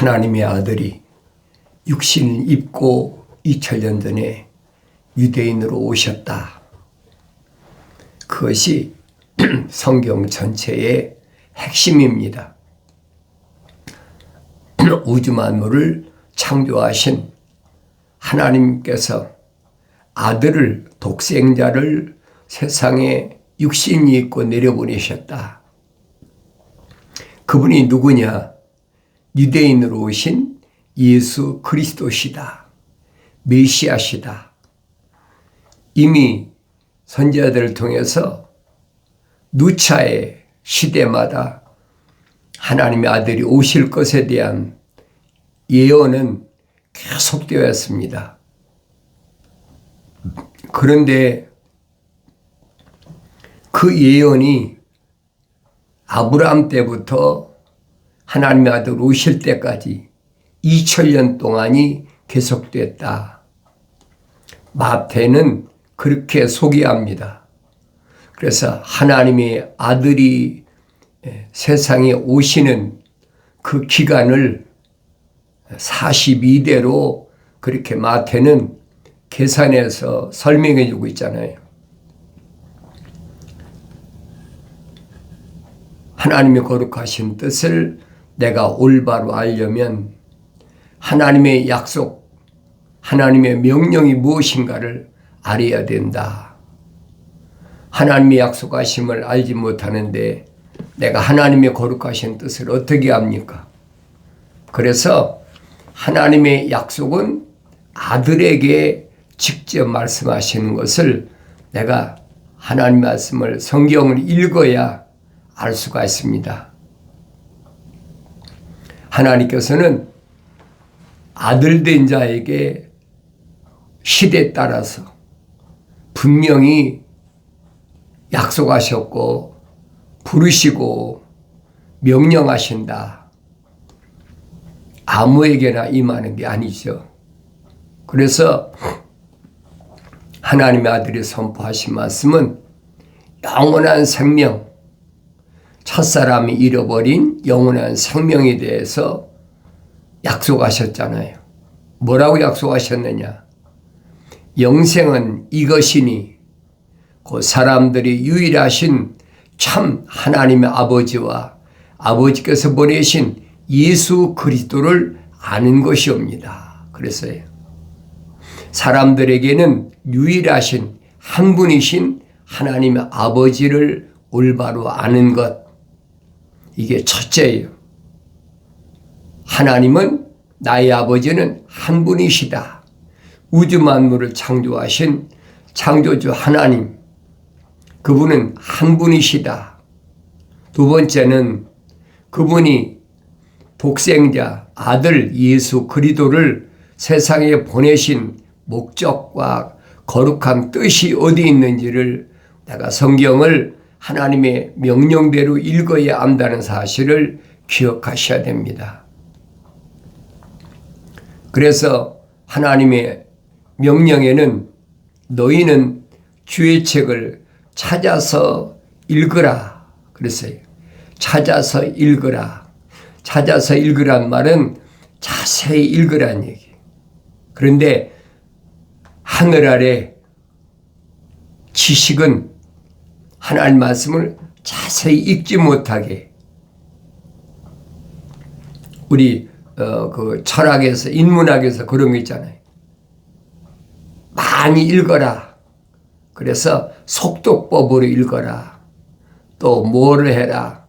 하나님의 아들이 육신을 입고 2000년 전에 유대인으로 오셨다. 그것이 성경 전체의 핵심입니다. 우주 만물을 창조하신 하나님께서 아들을, 독생자를 세상에 육신이 있고 내려보내셨다. 그분이 누구냐? 유대인으로 오신 예수 그리스도시다. 메시아시다. 이미 선지자들을 통해서 누차의 시대마다 하나님의 아들이 오실 것에 대한 예언은 계속되었습니다. 그런데 그 예언이 아브라함 때부터 하나님의 아들 오실 때까지 2000년 동안이 계속됐다. 마태는 그렇게 소개합니다. 그래서 하나님의 아들이 세상에 오시는 그 기간을 42대로 그렇게 마태는 계산해서 설명해 주고 있잖아요. 하나님의 거룩하신 뜻을 내가 올바로 알려면 하나님의 약속, 하나님의 명령이 무엇인가를 알아야 된다. 하나님의 약속하심을 알지 못하는데 내가 하나님의 거룩하신 뜻을 어떻게 압니까? 그래서 하나님의 약속은 아들에게 직접 말씀하시는 것을 내가 하나님 말씀을 성경을 읽어야 알 수가 있습니다. 하나님께서는 아들 된 자에게 시대에 따라서 분명히 약속하셨고 부르시고 명령하신다. 아무에게나 임하는 게 아니죠. 그래서 하나님의 아들이 선포하신 말씀은 영원한 생명, 첫사람이 잃어버린 영원한 생명에 대해서 약속하셨잖아요. 뭐라고 약속하셨느냐? 영생은 이것이니 그 사람들이 유일하신 참 하나님의 아버지와 아버지께서 보내신 예수 그리스도를 아는 것이옵니다. 그랬어요. 사람들에게는 유일하신 한 분이신 하나님의 아버지를 올바로 아는 것, 이게 첫째예요. 하나님은, 나의 아버지는 한 분이시다. 우주 만물을 창조하신 창조주 하나님, 그분은 한 분이시다. 두 번째는 그분이 독생자 아들 예수 그리스도를 세상에 보내신 목적과 거룩한 뜻이 어디 있는지를 내가 성경을 하나님의 명령대로 읽어야 안다는 사실을 기억하셔야 됩니다. 그래서 하나님의 명령에는 너희는 주의 책을 찾아서 읽으라 그랬어요. 찾아서 읽으라. 찾아서 읽으란 말은 자세히 읽으란 얘기예요. 그런데 하늘 아래 지식은 하나님 말씀을 자세히 읽지 못하게, 우리 그 철학에서, 인문학에서 그런 거 있잖아요. 많이 읽어라. 그래서 속독법으로 읽어라. 또 뭐를 해라.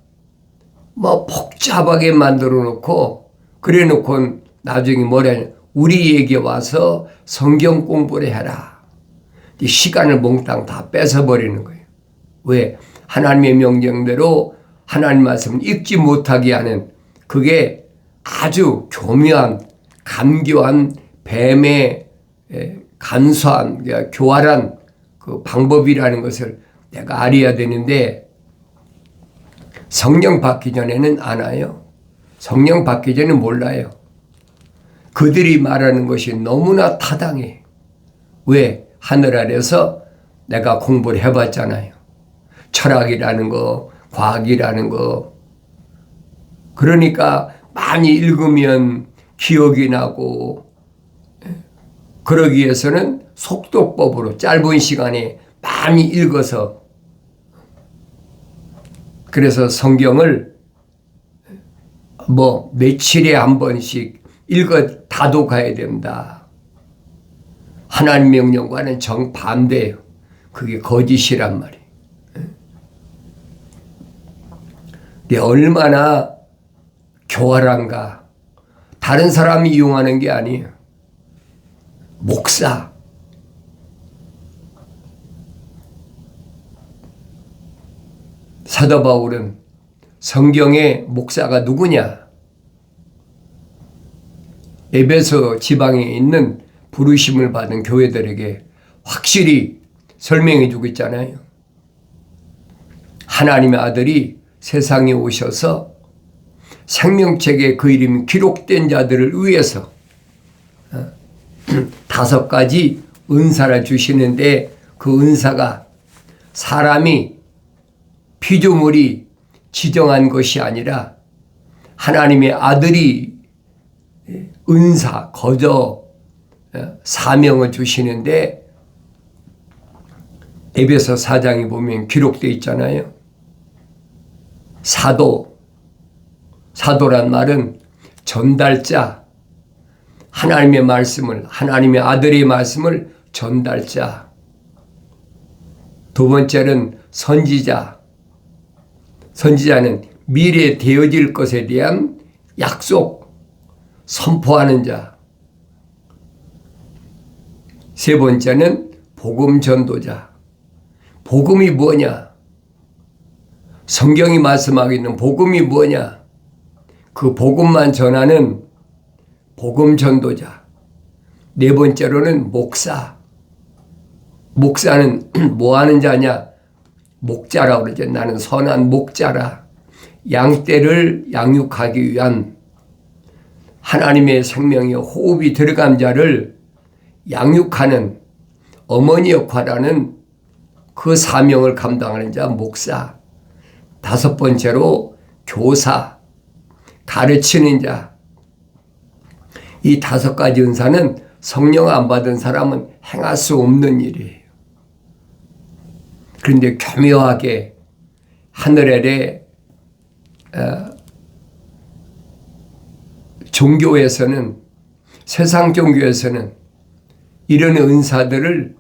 뭐 복잡하게 만들어 놓고 그래 놓고 나중에 뭐래, 우리에게 와서 성경 공부를 해라. 시간을 몽땅 다 뺏어버리는 거예요. 왜? 하나님의 명령대로 하나님 말씀을 읽지 못하게 하는, 그게 아주 교묘한, 간교한, 뱀의 간소한, 교활한 그 방법이라는 것을 내가 알아야 되는데, 성령 받기 전에는 알아요. 성령 받기 전에는 몰라요. 그들이 말하는 것이 너무나 타당해. 왜? 하늘 아래서 내가 공부를 해봤잖아요. 철학이라는 거, 과학이라는 거. 그러니까 많이 읽으면 기억이 나고, 그러기 위해서는 속도법으로 짧은 시간에 많이 읽어서, 그래서 성경을 며칠에 한 번씩 읽어 다독아야 된다. 하나님 명령과는 정반대예요. 그게 거짓이란 말이에요. 근데 얼마나 교활한가. 다른 사람이 이용하는 게 아니에요. 목사. 사도 바울은 성경의 목사가 누구냐? 에베소 지방에 있는 부르심을 받은 교회들에게 확실히 설명해 주고 있잖아요. 하나님의 아들이 세상에 오셔서 생명책에 그 이름이 기록된 자들을 위해서 5가지 은사를 주시는데, 그 은사가 사람이 피조물이 지정한 것이 아니라 하나님의 아들이 은사, 거저 사명을 주시는데, 에베소 4장에 보면 기록되어 있잖아요. 사도란 말은 전달자, 하나님의 말씀을, 하나님의 아들의 말씀을 전달자. 두 번째는 선지자. 선지자는 미래에 되어질 것에 대한 약속, 선포하는 자. 세 번째는 복음 전도자. 복음이 뭐냐? 성경이 말씀하고 있는 복음이 뭐냐? 그 복음만 전하는 복음 전도자. 네 번째로는 목사. 목사는 뭐 하는 자냐? 목자라고 그러죠. 나는 선한 목자라. 양떼를 양육하기 위한 하나님의 생명의 호흡이 들어간 자를 양육하는 어머니 역할하는 그 사명을 감당하는 자 목사. 5번째로 교사, 가르치는 자. 이 5가지 은사는 성령 안 받은 사람은 행할 수 없는 일이에요. 그런데 교묘하게 하늘에 종교에서는, 세상 종교에서는 이런 은사들을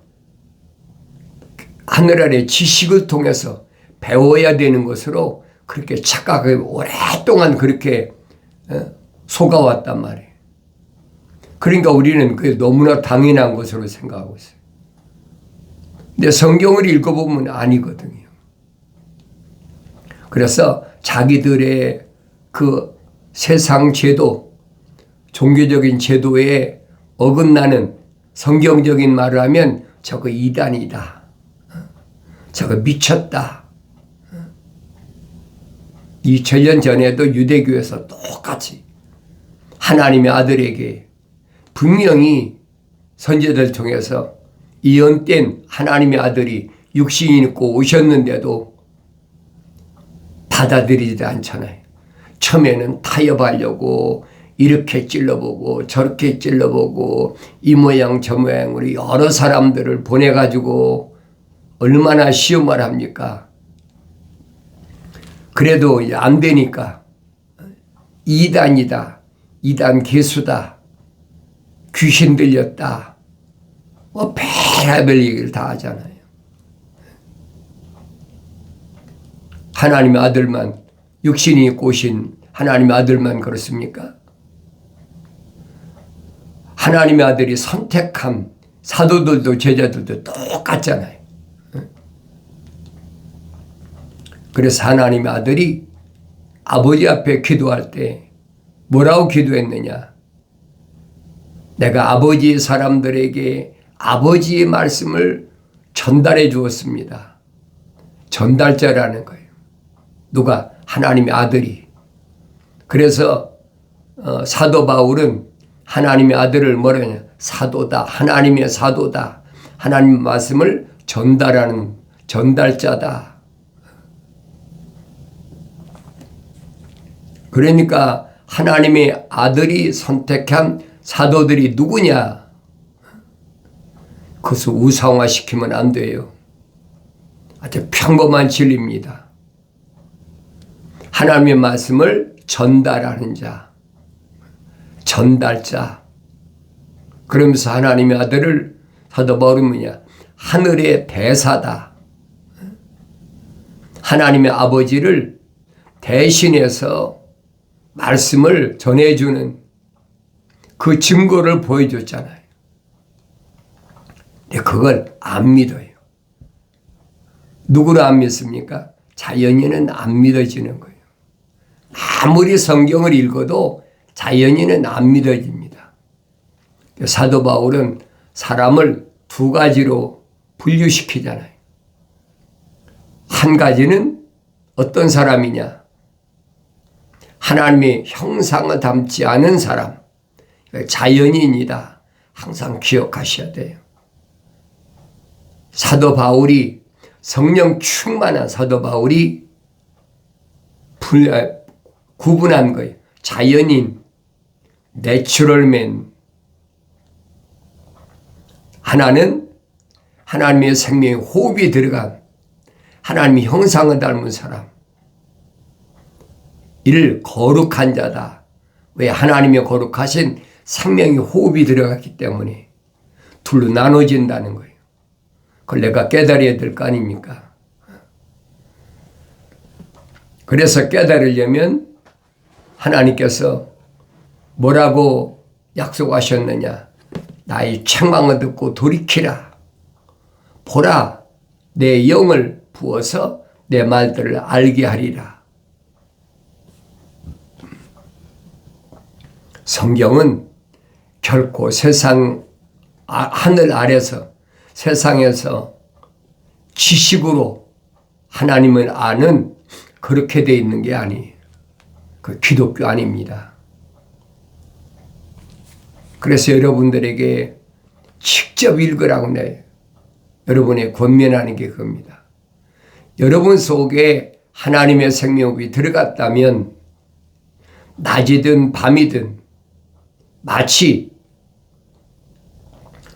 하늘 아래 지식을 통해서 배워야 되는 것으로 그렇게 착각하고 오랫동안 그렇게 속아왔단 말이에요. 그러니까 우리는 그게 너무나 당연한 것으로 생각하고 있어요. 근데 성경을 읽어보면 아니거든요. 그래서 자기들의 그 세상 제도, 종교적인 제도에 어긋나는 성경적인 말을 하면 저거 이단이다. 저거 미쳤다. 2000년 전에도 유대교에서 똑같이 하나님의 아들에게 분명히 선지자들 통해서 예언된 하나님의 아들이 육신이 있고 오셨는데도 받아들이지 않잖아요. 처음에는 타협하려고 이렇게 찔러보고 저렇게 찔러보고 이 모양 저 모양으로 여러 사람들을 보내가지고 얼마나 시험을 합니까? 그래도 안 되니까 이단이다, 이단 개수다, 귀신 들렸다, 별의별 얘기를 다 하잖아요. 하나님의 아들만, 육신이 있고 오신 하나님의 아들만 그렇습니까? 하나님의 아들이 선택한 사도들도 제자들도 똑같잖아요. 그래서 하나님의 아들이 아버지 앞에 기도할 때 뭐라고 기도했느냐? 내가 아버지의 사람들에게 아버지의 말씀을 전달해 주었습니다. 전달자라는 거예요. 누가? 하나님의 아들이. 그래서 사도 바울은 하나님의 아들을 뭐라냐? 사도다. 하나님의 사도다. 하나님의 말씀을 전달하는 전달자다. 그러니까 하나님의 아들이 선택한 사도들이 누구냐? 그것을 우상화시키면 안 돼요. 아주 평범한 진리입니다. 하나님의 말씀을 전달하는 자, 전달자. 그러면서 하나님의 아들을 사도 바울이 뭐냐? 하늘의 대사다. 하나님의 아버지를 대신해서 말씀을 전해주는 그 증거를 보여줬잖아요. 근데 그걸 안 믿어요. 누구를 안 믿습니까? 자연인은 안 믿어지는 거예요. 아무리 성경을 읽어도 자연인은 안 믿어집니다. 사도 바울은 사람을 두 가지로 분류시키잖아요. 한 가지는 어떤 사람이냐? 하나님의 형상을 담지 않은 사람, 자연인이다. 항상 기억하셔야 돼요. 사도 바울이, 성령 충만한 사도 바울이 구분한 거예요. 자연인, 내추럴맨. 하나는 하나님의 생명에 호흡이 들어간 하나님의 형상을 닮은 사람. 이를 거룩한 자다. 왜? 하나님의 거룩하신 생명의 호흡이 들어갔기 때문에 둘로 나눠진다는 거예요. 그걸 내가 깨달아야 될 거 아닙니까? 그래서 깨달으려면 하나님께서 뭐라고 약속하셨느냐? 나의 책망을 듣고 돌이키라. 보라, 내 영을 부어서 내 말들을 알게 하리라. 성경은 결코 세상, 하늘 아래서, 세상에서 지식으로 하나님을 아는 그렇게 돼 있는 게 아니에요. 그 기독교 아닙니다. 그래서 여러분들에게 직접 읽으라고 내 여러분의 권면하는 게 그겁니다. 여러분 속에 하나님의 생명이 들어갔다면 낮이든 밤이든 마치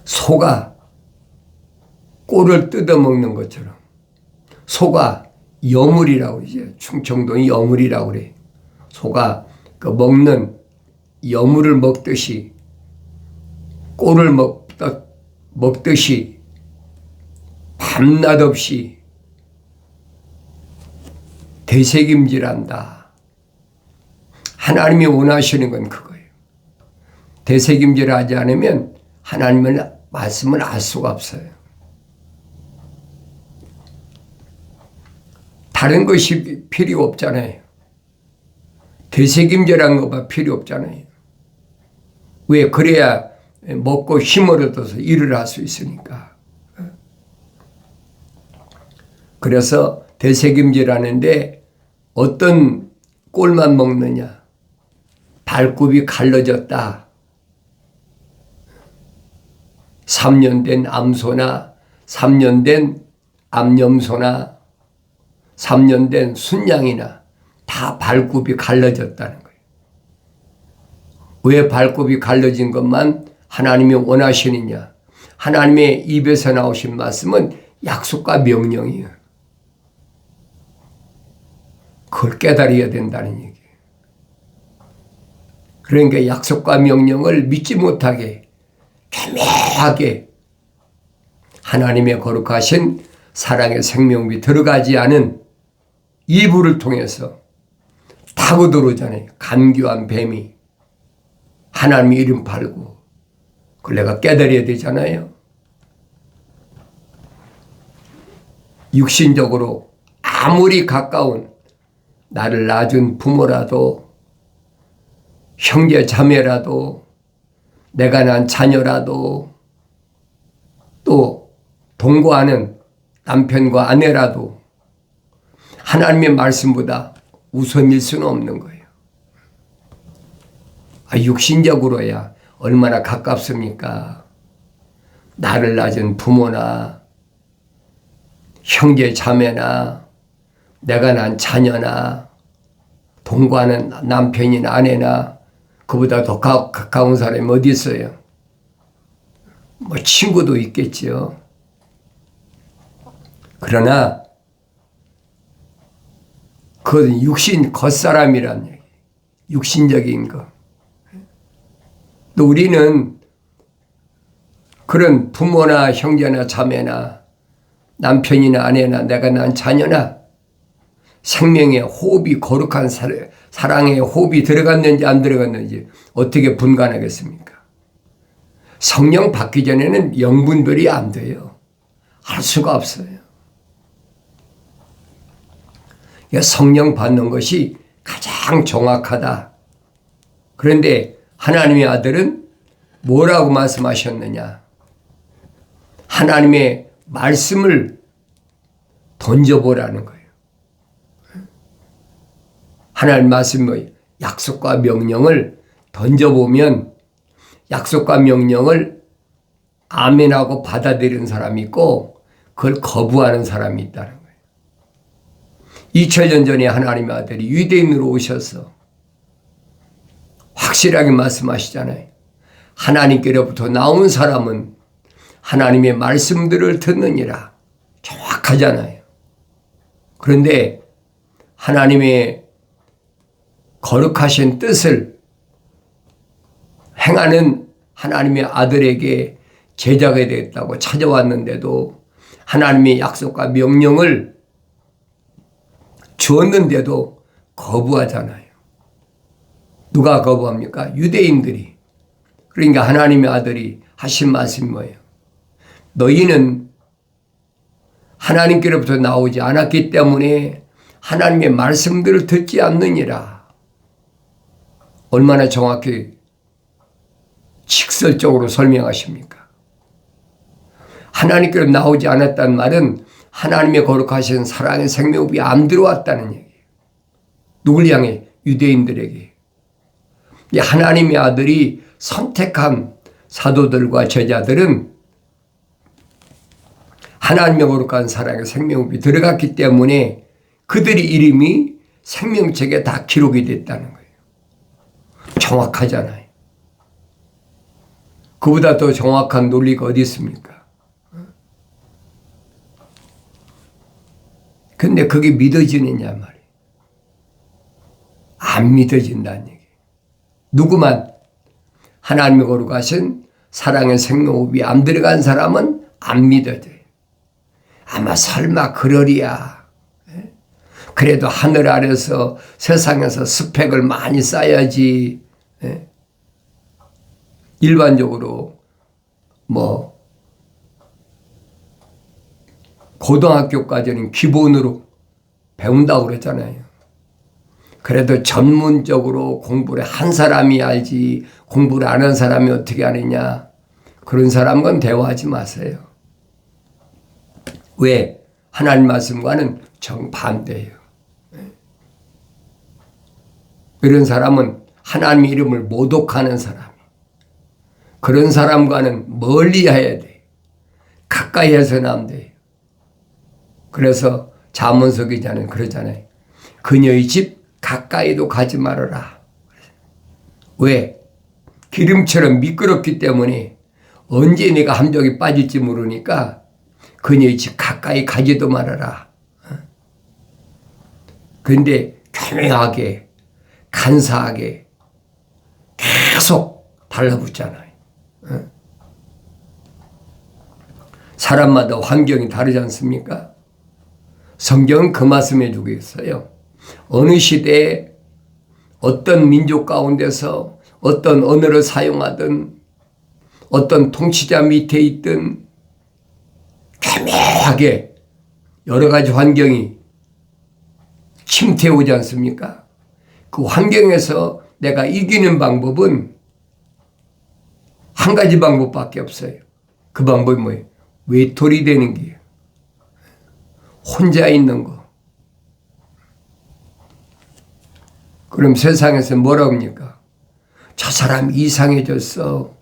소가 꼴을 뜯어먹는 것처럼, 소가 여물이라고 이제 충청도는 여물이라고 그래. 소가 그 먹는 여물을 먹듯이 꼴을 먹듯이 밤낮 없이 되새김질한다. 하나님이 원하시는 건 그거예요. 되새김질하지 않으면 하나님의 말씀을 알 수가 없어요. 다른 것이 필요 없잖아요. 되새김질한 것만 필요 없잖아요. 왜? 그래야 먹고 힘을 얻어서 일을 할 수 있으니까. 그래서 되새김질하는데 어떤 꼴만 먹느냐? 발굽이 갈라졌다. 3년 된 암소나 3년 된 암염소나 3년 된 순양이나 다 발굽이 갈라졌다는 거예요. 왜 발굽이 갈라진 것만 하나님이 원하시느냐? 하나님의 입에서 나오신 말씀은 약속과 명령이에요. 그걸 깨달아야 된다는 얘기예요. 그러니까 약속과 명령을 믿지 못하게 애매하게 하나님의 거룩하신 사랑의 생명이 들어가지 않은 이불을 통해서 타고 들어오잖아요. 간교한 뱀이 하나님의 이름 팔고 그걸 내가 깨달아야 되잖아요. 육신적으로 아무리 가까운 나를 낳아준 부모라도 형제 자매라도 내가 낳은 자녀라도 또 동거하는 남편과 아내라도 하나님의 말씀보다 우선일 수는 없는 거예요. 육신적으로야 얼마나 가깝습니까? 나를 낳은 부모나 형제 자매나 내가 낳은 자녀나 동거하는 남편이나 아내나 그보다 더 가까운 사람이 어디 있어요? 뭐 친구도 있겠죠. 그러나 그것은 육신 겉사람이란 얘기, 육신적인 거. 또 우리는 그런 부모나 형제나 자매나 남편이나 아내나 내가 낳은 자녀나 생명의 호흡이 거룩한 사랑의 호흡이 들어갔는지 안 들어갔는지 어떻게 분간하겠습니까? 성령 받기 전에는 영분별이 안 돼요. 할 수가 없어요. 성령 받는 것이 가장 정확하다. 그런데 하나님의 아들은 뭐라고 말씀하셨느냐? 하나님의 말씀을 던져보라는 거예요. 하나님 말씀의 약속과 명령을 던져보면 약속과 명령을 아멘하고 받아들이는 사람이 있고 그걸 거부하는 사람이 있다는 거예요. 2000년 전에 하나님의 아들이 유대인으로 오셔서 확실하게 말씀하시잖아요. 하나님께로부터 나온 사람은 하나님의 말씀들을 듣느니라. 정확하잖아요. 그런데 하나님의 거룩하신 뜻을 행하는 하나님의 아들에게 제자가 되겠다고 찾아왔는데도 하나님의 약속과 명령을 주었는데도 거부하잖아요. 누가 거부합니까? 유대인들이. 그러니까 하나님의 아들이 하신 말씀이 뭐예요? 너희는 하나님께로부터 나오지 않았기 때문에 하나님의 말씀들을 듣지 않느니라. 얼마나 정확히 직설적으로 설명하십니까? 하나님께로 나오지 않았다는 말은 하나님의 거룩하신 사랑의 생명이 안 들어왔다는 얘기예요. 누굴 향해? 유대인들에게. 하나님의 아들이 선택한 사도들과 제자들은 하나님의 거룩한 사랑의 생명이 들어갔기 때문에 그들의 이름이 생명책에 다 기록이 됐다는 거예요. 정확하잖아요. 그보다 더 정확한 논리가 어디 있습니까? 근데 그게 믿어지느냐 말이에요. 안 믿어진다는 얘기예요. 누구만 하나님의 거룩하신 사랑의 생명호흡이 안 들어간 사람은 안 믿어져요. 아마 설마 그러리야. 그래도 하늘 아래서 세상에서 스펙을 많이 쌓아야지. 일반적으로 뭐 고등학교까지는 기본으로 배운다고 그랬잖아요. 그래도 전문적으로 공부를 한 사람이 알지 공부를 안 한 사람이 어떻게 아느냐. 그런 사람과는 대화하지 마세요. 왜? 하나님 말씀과는 정반대예요. 이런 사람은 하나님의 이름을 모독하는 사람. 그런 사람과는 멀리 해야 돼. 가까이 해서는 안 돼요. 그래서 잠언서 기자는 그러잖아요. 그녀의 집 가까이도 가지 말아라. 왜? 기름처럼 미끄럽기 때문에 언제 내가 함정에 빠질지 모르니까 그녀의 집 가까이 가지도 말아라. 그런데 교묘하게 간사하게 계속 달라붙잖아요. 사람마다 환경이 다르지 않습니까? 성경은 그 말씀해 주고 있어요. 어느 시대에 어떤 민족 가운데서 어떤 언어를 사용하든 어떤 통치자 밑에 있든 교묘하게 여러 가지 환경이 침투해 오지 않습니까? 그 환경에서 내가 이기는 방법은 한 가지 방법밖에 없어요. 그 방법이 뭐예요? 외톨이 되는 게요. 혼자 있는 거. 그럼 세상에서 뭐라고 합니까? 저 사람 이상해졌어.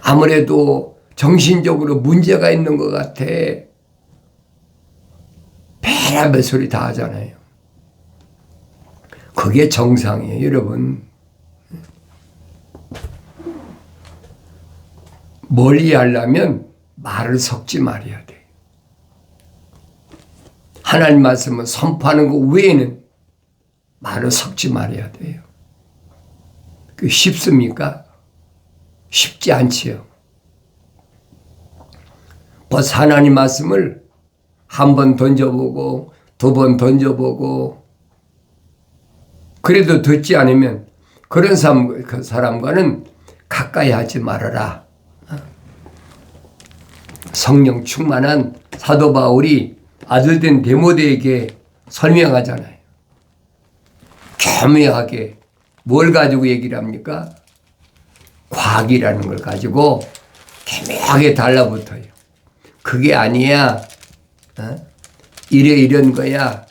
아무래도 정신적으로 문제가 있는 것 같아. 별의별 소리 다 하잖아요. 그게 정상이에요, 여러분. 멀리 하려면 말을 섞지 말아야 돼. 하나님 말씀을 선포하는 것 외에는 말을 섞지 말아야 돼요. 그 쉽습니까? 쉽지 않지요. 벌써 하나님 말씀을 한 번 던져보고 2번 던져보고 그래도 듣지 않으면 그런 사람, 그 사람과는 가까이 하지 말아라. 성령 충만한 사도 바울이 아들된 데모데에게 설명하잖아요. 교묘하게 뭘 가지고 얘기를 합니까? 과학이라는 걸 가지고 교묘하게 달라붙어요. 그게 아니야. 이런 거야.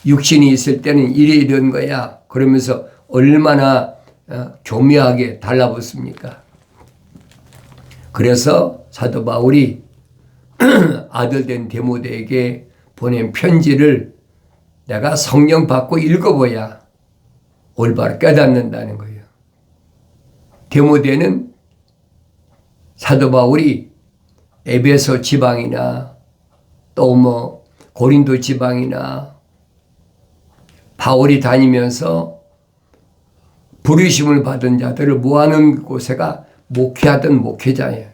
육신이 있을 때는 이런 거야. 그러면서 얼마나 교묘하게 달라붙습니까? 그래서 사도 바울이 아들된 데모데에게 보낸 편지를 내가 성령 받고 읽어봐야 올바로 깨닫는다는 거예요. 데모데는 사도 바울이 에베소 지방이나 또 뭐 고린도 지방이나 바울이 다니면서 부르심을 받은 자들을 모아놓은 곳에가 목회하던 목회자예요.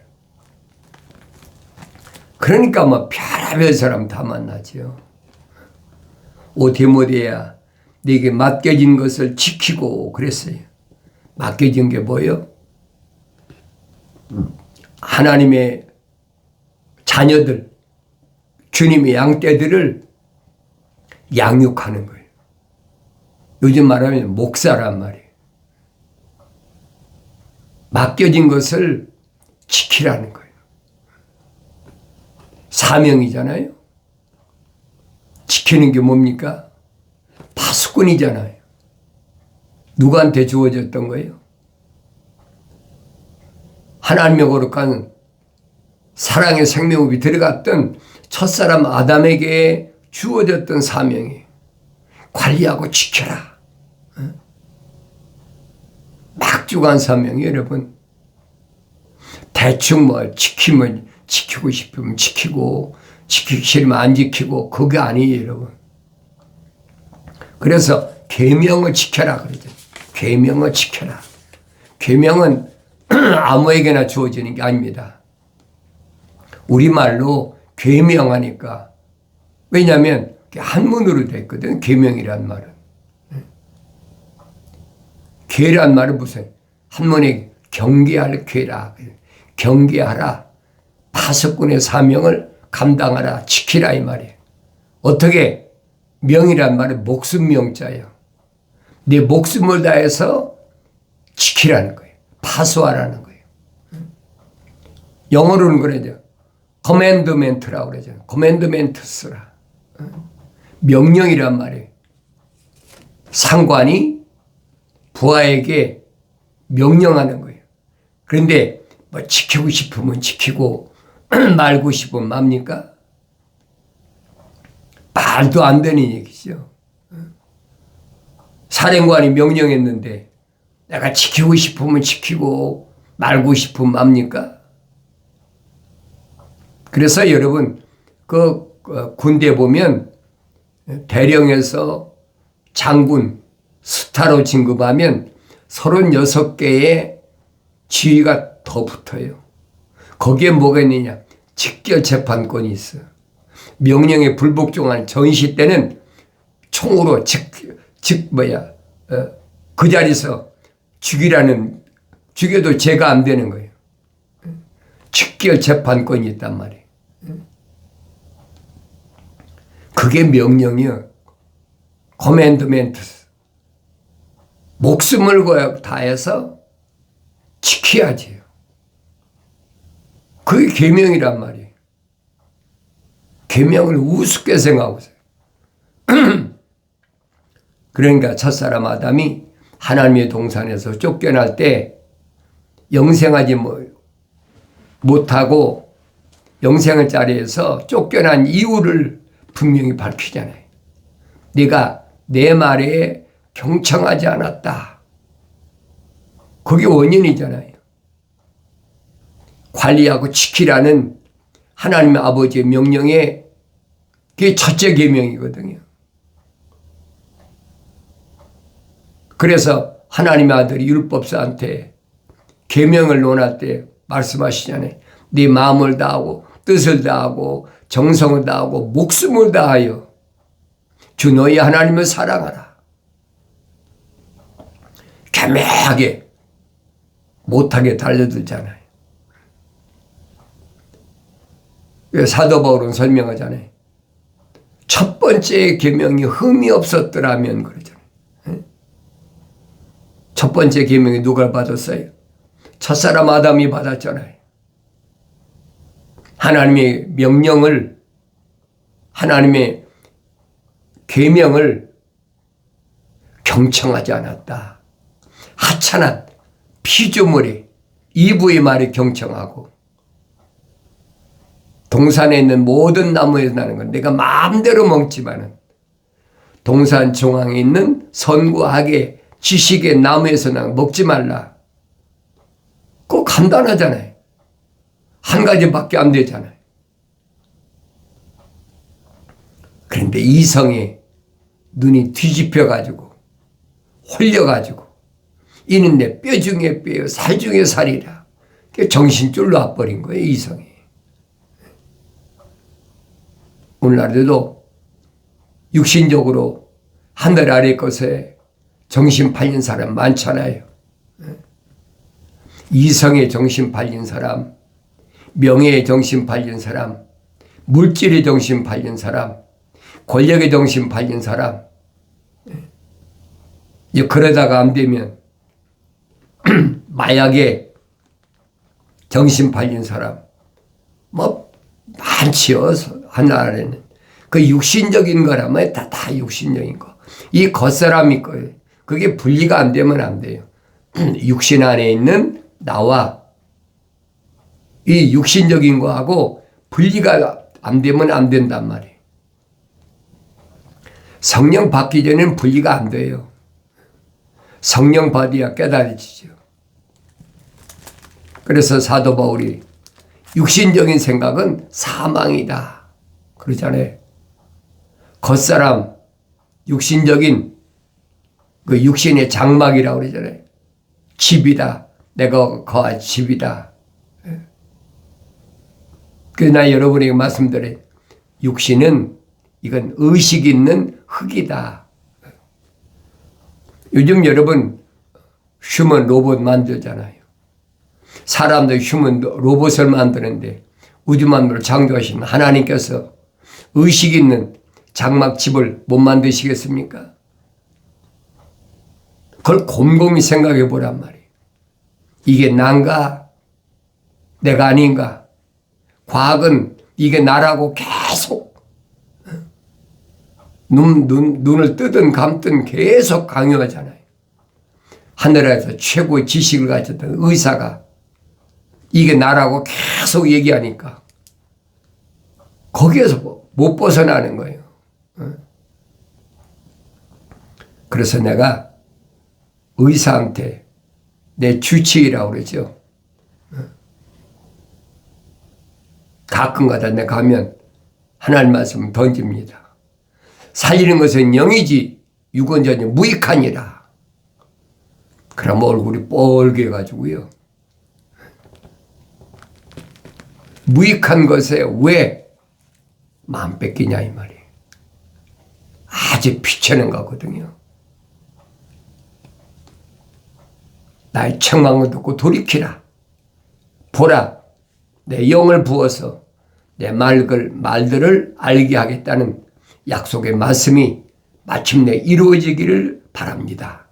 그러니까 뭐 별의별 사람 다 만나죠. 오 데모데야, 네게 맡겨진 것을 지키고 그랬어요. 맡겨진 게 뭐예요? 하나님의 자녀들, 주님의 양떼들을 양육하는 거예요. 요즘 말하면 목사란 말이에요. 맡겨진 것을 지키라는 거예요. 사명이잖아요. 지키는 게 뭡니까? 파수꾼이잖아요. 누구한테 주어졌던 거예요? 하나님의 거룩한 사랑의 생명이 들어갔던 첫사람 아담에게 주어졌던 사명이 관리하고 지켜라. 막중한 사명이 여러분. 대충 뭐 지키면 지키고 싶으면 지키고 지키기 싫으면 안 지키고 그게 아니에요, 여러분. 그래서 계명을 지켜라 그러죠. 계명을 지켜라. 계명은 아무에게나 주어지는 게 아닙니다. 우리말로 계명하니까. 왜냐하면 한문으로 됐거든, 계명이란 말은. 계란 말은 무슨 한문에 경계할 계라. 경계하라. 파수꾼의 사명을 감당하라. 지키라 이 말이에요. 어떻게? 명이란 말은 목숨 명자예요. 네 목숨을 다해서 지키라는 거예요. 파수하라는 거예요. 영어로는 그러죠. 커맨드멘트라고 그러죠. 커맨드멘트스라. 명령이란 말이에요. 상관이 부하에게 명령하는 거예요. 그런데 뭐 지키고 싶으면 지키고 말고 싶으면 맙니까? 말도 안 되는 얘기죠. 사령관이 명령했는데 내가 지키고 싶으면 지키고 말고 싶으면 맙니까? 그래서 여러분 그 군대 보면 대령에서 장군 스타로 진급하면 36개의 지위가 더 붙어요. 거기에 뭐가 있느냐? 직결재판권이 있어요. 명령에 불복종한 전시 때는 총으로 그 자리에서 죽여도 죄가 안 되는 거예요. 직결재판권이 있단 말이에요. 그게 명령이요. 커맨드멘트. 목숨을 다해서 지켜야지요. 그게 계명이란 말이에요. 계명을 우습게 생각하고 있어요. 그러니까 첫사람 아담이 하나님의 동산에서 쫓겨날 때 영생하지 못하고 영생의 자리에서 쫓겨난 이유를 분명히 밝히잖아요. 네가 내 말에 경청하지 않았다. 그게 원인이잖아요. 관리하고 지키라는 하나님의 아버지의 명령에 그게 첫째 계명이거든요. 그래서 하나님의 아들이 율법사한테 계명을 논할 때 말씀하시잖아요. 네 마음을 다하고 뜻을 다하고 정성을 다하고 목숨을 다하여 주 너희 하나님을 사랑하라. 겸허하게 못하게 달려들잖아요. 사도 바울은 설명하잖아요. 첫 번째 계명이 흠이 없었더라면 그러잖아요. 첫 번째 계명이 누가 받았어요? 첫사람 아담이 받았잖아요. 하나님의 명령을, 하나님의 계명을 경청하지 않았다. 하찮은 피조물이 이브의 말에 경청하고 동산에 있는 모든 나무에서 나는 건 내가 마음대로 먹지만은 동산 중앙에 있는 선과 악의 지식의 나무에서 나는 먹지 말라. 그거 간단하잖아요. 한 가지밖에 안 되잖아요. 그런데 이성의 눈이 뒤집혀가지고 홀려가지고 이는 내 뼈 중에 뼈요 살 중에 살이라. 정신줄로 와버린 거예요. 이성이. 오늘날에도 육신적으로 하늘 아래 것에 정신 팔린 사람 많잖아요. 이성에 정신 팔린 사람, 명예에 정신 팔린 사람, 물질에 정신 팔린 사람, 권력에 정신 팔린 사람. 그러다가 안 되면 마약에 정신 팔린 사람 뭐 많지요. 하나라는 그 육신적인 거라면 다 육신적인 거. 이 겉사람이 거예요. 그게 분리가 안 되면 안 돼요. 육신 안에 있는 나와 이 육신적인 거하고 분리가 안 되면 안 된단 말이에요. 성령 받기 전에는 분리가 안 돼요. 성령 받아야 깨달아지죠. 그래서 사도 바울이 육신적인 생각은 사망이다 그러잖아요. 겉사람 육신적인 그 육신의 장막이라고 그러잖아요. 집이다. 내가 거할 집이다. 그러나 여러분에게 말씀드려요. 육신은 이건 의식 있는 흙이다. 요즘 여러분 휴먼 로봇 만들잖아요. 사람들 휴먼 로봇을 만드는데 우주만물을 창조하신 하나님께서 의식 있는 장막집을 못 만드시겠습니까? 그걸 곰곰이 생각해 보란 말이에요. 이게 난가? 내가 아닌가? 과학은 이게 나라고 계속 눈을 뜨든 감든 계속 강요하잖아요. 하늘에서 최고의 지식을 가졌던 의사가 이게 나라고 계속 얘기하니까 거기에서 못 벗어나는 거예요. 그래서 내가 의사한테 내 주치의라고 그러죠. 가끔가다 내가 가면 하나님 말씀을 던집니다. 살리는 것은 영이지 유건전이 무익하니라. 그럼 얼굴이 뻘게 해가지고요. 무익한 것에 왜 마음 뺏기냐 이 말이에요. 아주 비천한 거거든요. 나의 책망을 듣고 돌이키라. 보라, 내 영을 부어서 내 말들을 알게 하겠다는 약속의 말씀이 마침내 이루어지기를 바랍니다.